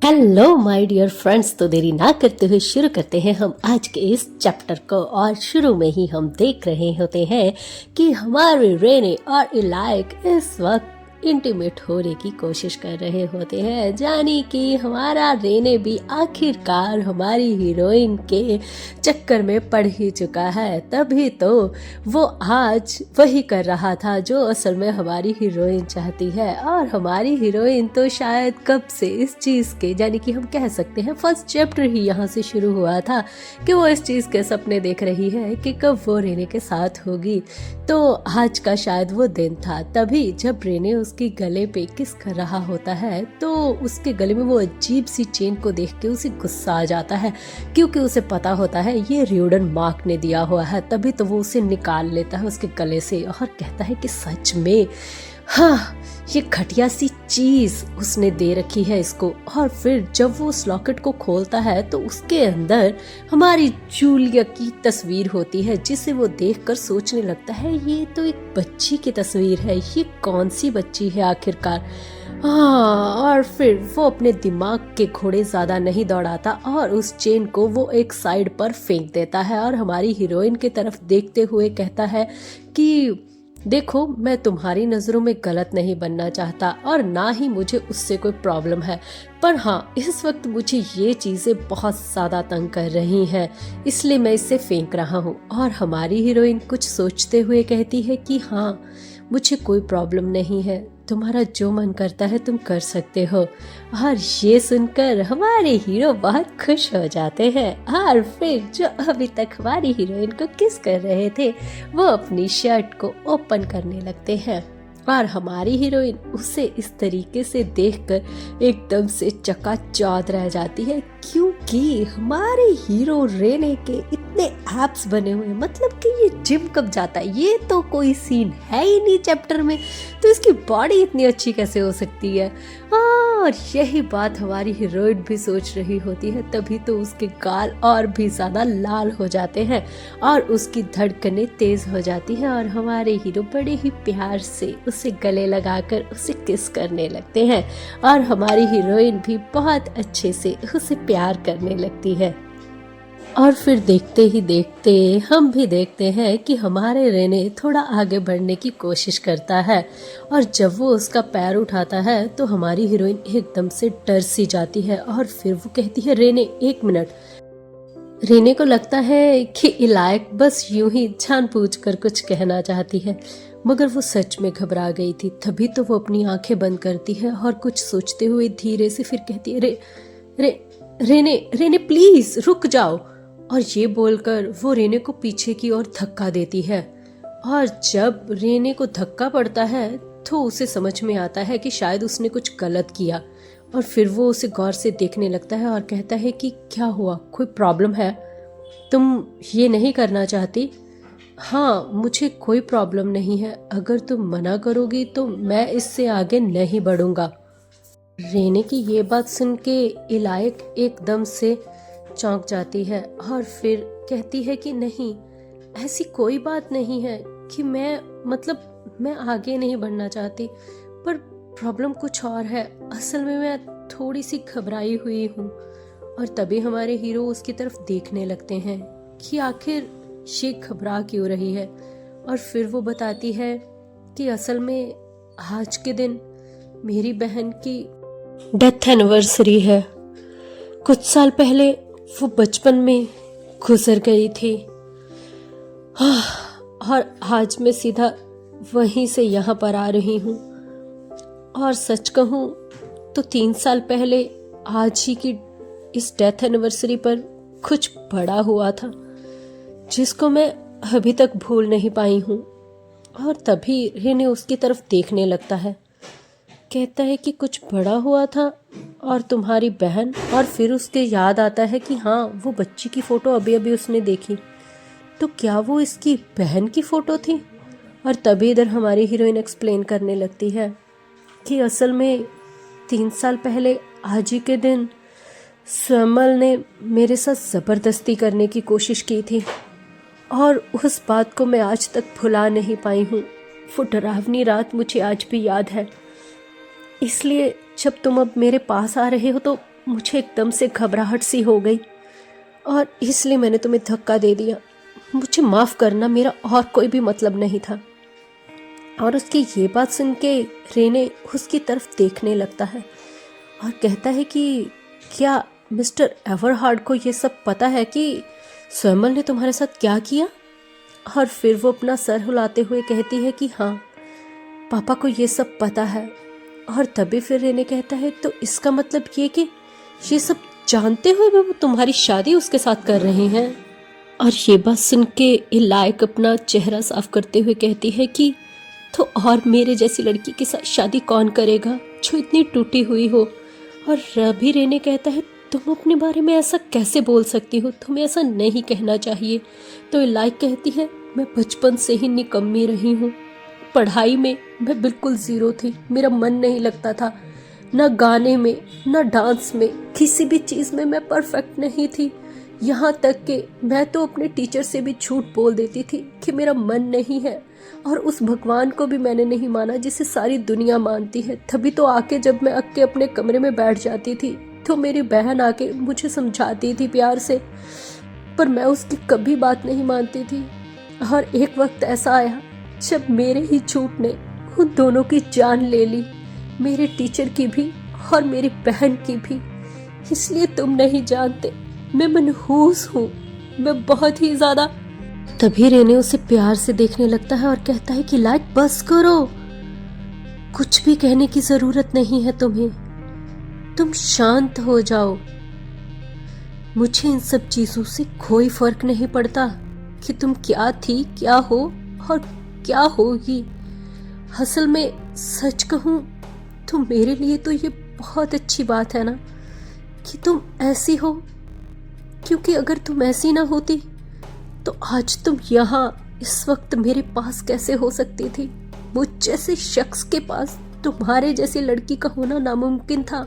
Hello my dear friends. तो देरी ना करते हुए शुरू करते हैं हम आज के इस चैप्टर को। और शुरू में ही हम देख रहे होते हैं कि हमारे रेने और इलाइक इस वक्त इंटीमेट होने की कोशिश कर रहे होते हैं, जानी कि हमारा रेने भी आखिरकार हमारी हीरोइन के चक्कर में पड़ ही चुका है। तभी तो वो आज वही कर रहा था जो असल में हमारी हीरोइन चाहती है। और हमारी हीरोइन तो शायद कब से इस चीज़ के, यानी कि हम कह सकते हैं फर्स्ट चैप्टर ही यहाँ से शुरू हुआ था कि वो इस चीज़ के सपने देख रही है कि कब वो रेने के साथ होगी। तो आज का शायद वो दिन था। तभी जब रेने उसके गले पे किस कर रहा होता है तो उसके गले में वो अजीब सी चेन को देख के उसे गुस्सा आ जाता है, क्योंकि उसे पता होता है ये रियोडन मार्क ने दिया हुआ है। तभी तो वो उसे निकाल लेता है उसके गले से और कहता है कि सच में हाँ, ये घटिया सी चीज उसने दे रखी है इसको। और फिर जब वो उस लॉकेट को खोलता है तो उसके अंदर हमारी जूलिया की तस्वीर होती है, जिसे वो देखकर सोचने लगता है ये तो एक बच्ची की तस्वीर है, ये कौन सी बच्ची है आखिरकार। और फिर वो अपने दिमाग के घोड़े ज्यादा नहीं दौड़ाता और उस चेन को वो एक साइड पर फेंक देता है और हमारी हीरोइन की तरफ देखते हुए कहता है कि देखो, मैं तुम्हारी नज़रों में गलत नहीं बनना चाहता और ना ही मुझे उससे कोई प्रॉब्लम है, पर हाँ इस वक्त मुझे ये चीज़ें बहुत ज़्यादा तंग कर रही हैं, इसलिए मैं इसे फेंक रहा हूँ। और हमारी हीरोइन कुछ सोचते हुए कहती है कि हाँ, मुझे कोई प्रॉब्लम नहीं है, तुम्हारा जो मन करता है तुम कर सकते हो। और ये सुनकर हमारे हीरो बहुत खुश हो जाते हैं। और फिर जो अभी तक हमारी हीरोइन को किस कर रहे थे वो अपनी शर्ट को ओपन करने लगते हैं और हमारी हीरोइन उसे इस तरीके से देखकर एकदम से चकाचौंध रह जाती है, क्योंकि हमारे हीरो रेने के इतने एब्स बने हुए हैं। मतलब कि ये जिम कब जाता है, ये तो कोई सीन है ही नहीं चैप्टर में, तो इसकी बॉडी इतनी अच्छी कैसे हो सकती है। और यही बात हमारी हीरोइन भी सोच रही होती है। तभी तो उसके गाल और भी ज्यादा लाल हो जाते हैं और उसकी धड़कनें तेज हो जाती हैं और हमारे हीरो बड़े ही प्यार से उसे गले लगाकर उसे किस करने लगते हैं और हमारी हीरोइन भी बहुत अच्छे से उसे प्यार करने लगती है। और फिर देखते ही देखते हम भी देखते हैं कि हमारे रेने थोड़ा आगे बढ़ने की कोशिश करता है और जब वो उसका पैर उठाता है तो हमारी हीरोइन एकदम से डर सी जाती है और फिर वो कहती है रेने एक मिनट। रेने को लगता है कि इलाइक बस यूं ही जानबूझकर कुछ कहना चाहती है, मगर वो सच में घबरा गई थी। तभी तो वो अपनी आंखें बंद करती है और कुछ सोचते हुए धीरे से फिर कहती है रेने रेने प्लीज रुक जाओ। और ये बोलकर वो रेने को पीछे की ओर धक्का देती है। और जब रेने को धक्का पड़ता है तो उसे समझ में आता है कि शायद उसने कुछ गलत किया और फिर वो उसे गौर से देखने लगता है और कहता है कि क्या हुआ, कोई प्रॉब्लम है, तुम ये नहीं करना चाहती। हाँ, मुझे कोई प्रॉब्लम नहीं है, अगर तुम मना करोगी तो मैं इससे आगे नहीं बढ़ूंगा। रेने की ये बात सुन के इलाइक एकदम से चौंक जाती है और फिर कहती है कि नहीं, ऐसी कोई बात नहीं है कि मैं आगे नहीं बढ़ना चाहती, पर प्रॉब्लम कुछ और है। असल में मैं थोड़ी सी घबराई हुई हूँ। और तभी हमारे हीरो उसकी तरफ देखने लगते हैं कि आखिर ये घबरा क्यों रही है। और फिर वो बताती है कि असल में आज के दिन मेरी बहन की डेथ एनिवर्सरी है। कुछ साल पहले वो बचपन में गुजर गई थी और आज मैं सीधा वहीं से यहाँ पर आ रही हूँ। और सच कहूँ तो 3 साल पहले आज ही की इस डेथ एनिवर्सरी पर कुछ बड़ा हुआ था जिसको मैं अभी तक भूल नहीं पाई हूँ। और तभी रेने उसकी तरफ देखने लगता है, कहता है कि कुछ बड़ा हुआ था और तुम्हारी बहन। और फिर उसके याद आता है कि हाँ, वो बच्ची की फ़ोटो अभी अभी उसने देखी, तो क्या वो इसकी बहन की फ़ोटो थी। और तभी इधर हमारी हीरोइन एक्सप्लेन करने लगती है कि असल में 3 साल पहले आज ही के दिन स्वमल ने मेरे साथ ज़बरदस्ती करने की कोशिश की थी और उस बात को मैं आज तक भुला नहीं पाई हूँ। वो डरावनी रात मुझे आज भी याद है, इसलिए जब तुम अब मेरे पास आ रहे हो तो मुझे एकदम से घबराहट सी हो गई और इसलिए मैंने तुम्हें धक्का दे दिया। मुझे माफ़ करना, मेरा और कोई भी मतलब नहीं था। और उसकी ये बात सुन के रेने उसकी तरफ देखने लगता है और कहता है कि क्या मिस्टर एवरहार्ड को ये सब पता है कि स्वयंवर ने तुम्हारे साथ क्या किया? और फिर वो अपना सर हिलाते हुए कहती है कि हाँ, पापा को ये सब पता है। और तभी फिर रेने कहता है तो इसका मतलब ये कि ये सब जानते हुए भी वो तुम्हारी शादी उसके साथ कर रहे हैं। और ये बात सुन के इलायक अपना चेहरा साफ करते हुए कहती है कि तो और मेरे जैसी लड़की के साथ शादी कौन करेगा जो इतनी टूटी हुई हो। और रवि रेने कहता है तुम अपने बारे में ऐसा कैसे बोल सकती हो, तुम्हें ऐसा नहीं कहना चाहिए। तो इलायक कहती है मैं बचपन से ही निकम्मी रही हूँ, पढ़ाई में मैं बिल्कुल ज़ीरो थी, मेरा मन नहीं लगता था, न गाने में न डांस में, किसी भी चीज़ में मैं परफेक्ट नहीं थी। यहाँ तक कि मैं तो अपने टीचर से भी झूठ बोल देती थी कि मेरा मन नहीं है। और उस भगवान को भी मैंने नहीं माना जिसे सारी दुनिया मानती है। तभी तो आके जब मैं अक्के अपने कमरे में बैठ जाती थी तो मेरी बहन आके मुझे समझाती थी प्यार से, पर मैं उसकी कभी बात नहीं मानती थी। और एक वक्त ऐसा आया जब मेरे ही झूठ ने उन दोनों की जान ले ली, मेरे टीचर की भी और मेरी बहन की भी। इसलिए तुम नहीं जानते, मैं मनहूस हूँ, मैं बहुत ही ज्यादा। तभी रेने उसे प्यार से देखने लगता है और कहता है कि लाइक बस करो, कुछ भी कहने की जरूरत नहीं है तुम्हें, तुम शांत हो जाओ। मुझे इन सब चीजों से कोई फर्क नहीं पड़ता कि तुम क्या थी, क्या हो और क्या होगी। असल में सच कहूं तो मेरे लिए तो ये बहुत अच्छी बात है ना कि तुम ऐसी हो, क्योंकि अगर तुम ऐसी ना होती तो आज तुम यहाँ इस वक्त मेरे पास कैसे हो सकती थी। मुझ जैसे शख्स के पास तुम्हारे जैसी लड़की का होना नामुमकिन था।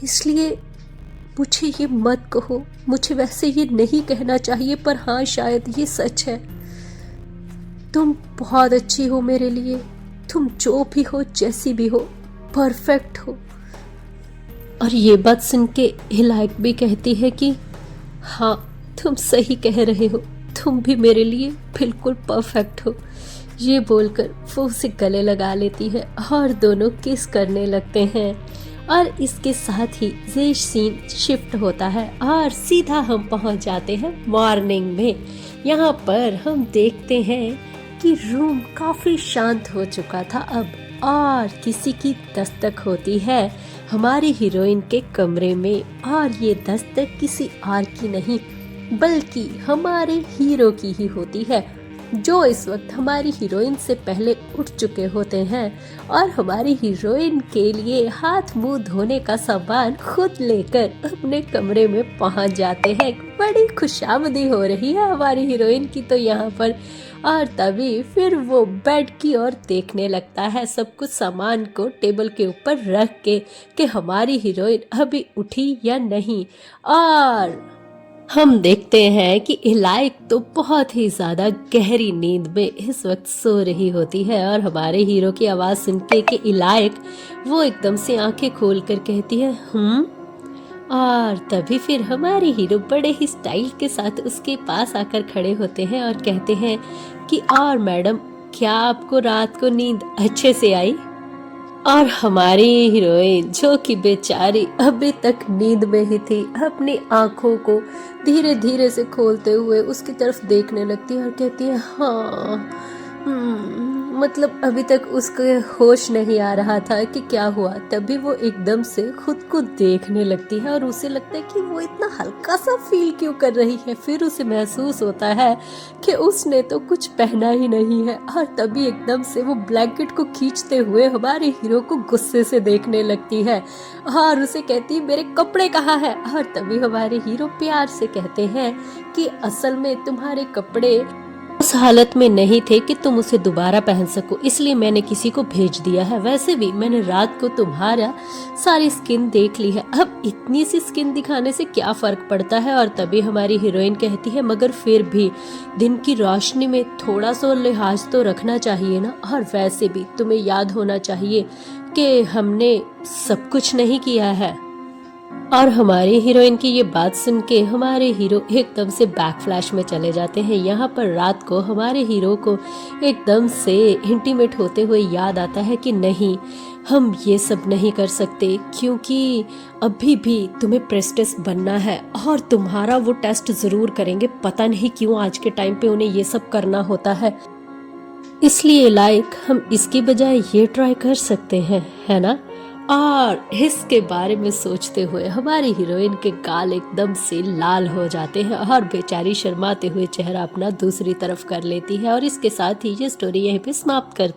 इसलिए मुझे ये मत कहो, मुझे वैसे ये नहीं कहना चाहिए, पर हाँ शायद ये सच है। तुम बहुत अच्छी हो मेरे लिए, तुम जो भी हो, जैसी भी हो, परफेक्ट हो। और ये बात सुन के इलायक भी कहती है कि हाँ तुम सही कह रहे हो, तुम भी मेरे लिए बिल्कुल परफेक्ट हो। ये बोलकर वो उसे गले लगा लेती है और दोनों किस करने लगते हैं। और इसके साथ ही ये सीन शिफ्ट होता है और सीधा हम पहुंच जाते हैं मॉर्निंग में। यहाँ पर हम देखते हैं कि रूम काफी शांत हो चुका था अब, और किसी की दस्तक होती है हमारी हीरोइन के कमरे में। और ये दस्तक किसी और की नहीं बल्कि हमारे हीरो की ही होती है, जो इस वक्त हमारी हीरोइन से पहले उठ चुके होते हैं और हमारी हीरोइन के लिए हाथ मुंह धोने का सामान खुद लेकर अपने कमरे में पहुंच जाते हैं। बड़ी खुशामदी हो रही है हमारी हीरोइन की तो यहाँ पर। और तभी फिर वो बेड की ओर देखने लगता है, सब कुछ सामान को टेबल के ऊपर रख के कि हमारी हीरोइन अभी उठी या नहीं। और हम देखते हैं कि इलायक तो बहुत ही ज्यादा गहरी नींद में इस वक्त सो रही होती है। और हमारे हीरो की आवाज सुन के कि इलायक, वो एकदम से आंखें खोल कर कहती है और तभी फिर हमारे हीरो बड़े ही स्टाइल के साथ उसके पास आकर खड़े होते हैं और कहते हैं कि और मैडम, क्या आपको रात को नींद अच्छे से आई? और हमारी हीरोइन जो कि बेचारी अभी तक नींद में ही थी, अपनी आंखों को धीरे धीरे से खोलते हुए उसकी तरफ देखने लगती है और कहती है हाँ। मतलब अभी तक उसको होश नहीं आ रहा था कि क्या हुआ। तभी वो एकदम से खुद को देखने लगती है और उसे लगता है कि वो इतना हल्का सा फील क्यों कर रही है। फिर उसे महसूस होता है कि उसने तो कुछ पहना ही नहीं है। और तभी एकदम से वो ब्लैंकेट को खींचते हुए हमारे हीरो को गुस्से से देखने लगती है और उसे कहती है मेरे कपड़े कहाँ हैं। और तभी हमारे हीरो प्यार से कहते हैं कि असल में तुम्हारे कपड़े उस हालत में नहीं थे कि तुम उसे दोबारा पहन सको, इसलिए मैंने किसी को भेज दिया है। वैसे भी मैंने रात को तुम्हारा सारी स्किन देख ली है, अब इतनी सी स्किन दिखाने से क्या फर्क पड़ता है। और तभी हमारी हीरोइन कहती है मगर फिर भी दिन की रोशनी में थोड़ा सा लिहाज तो रखना चाहिए ना। और वैसे भी तुम्हें याद होना चाहिए कि हमने सब कुछ नहीं किया है। और हमारे हीरोइन की ये बात सुन के हमारे हीरो एकदम से बैक फ्लैश में चले जाते हैं। यहाँ पर रात को हमारे हीरो को एकदम से इंटीमेट होते हुए याद आता है कि नहीं, हम ये सब नहीं कर सकते, क्योंकि अभी भी तुम्हें प्रेस्टिस बनना है और तुम्हारा वो टेस्ट ज़रूर करेंगे। पता नहीं क्यों आज के टाइम पे उन्हें ये सब करना होता है, इसलिए हम इसकी बजाय ये ट्राई कर सकते हैं, है ना। और इसके बारे में सोचते हुए हमारी हीरोइन के गाल एकदम से लाल हो जाते हैं और बेचारी शर्माते हुए चेहरा अपना दूसरी तरफ कर लेती है। और इसके साथ ही ये स्टोरी यहीं पे समाप्त करते हैं।